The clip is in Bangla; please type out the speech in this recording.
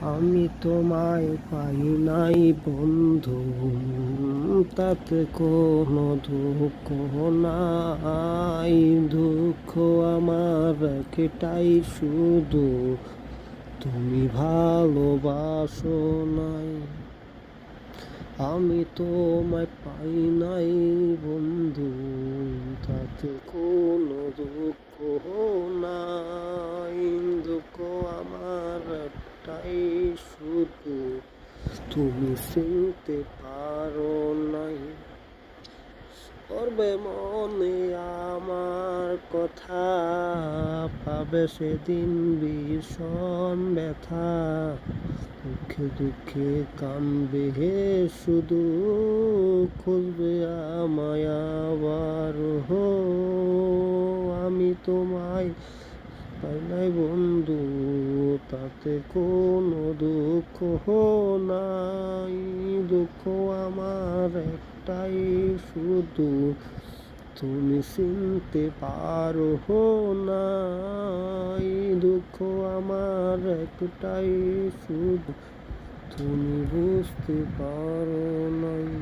আমি তোমায় পাই নাই বন্ধু, তাতে কোনো দুঃখ নাই। দুঃখ আমার একটাই শুধু, তুমি ভালোবাসো নাই। আমি তোমায় পাই নাই বন্ধু, তাতে কোনো দুঃখ নাই। দুঃখ আমার একটাই শুধু, তুমি চিনতে পারো নাই। করবে মনে আমার কথা, পাবে সেদিন ভীষণ ব্যথা। দুঃখে দুঃখে কাঁদবে হে শুধু, খুঁজবে আমায় আবার হো। আমি তোমায় পাই নাই বন্ধু, তাতে কোনো দুঃখ নাই। দুঃখ আমার একটাই শুধু, তুমি চিনতে পারো নাই। দুঃখ আমার একটাই শুধু, তুমি বুঝতে পারো নাই।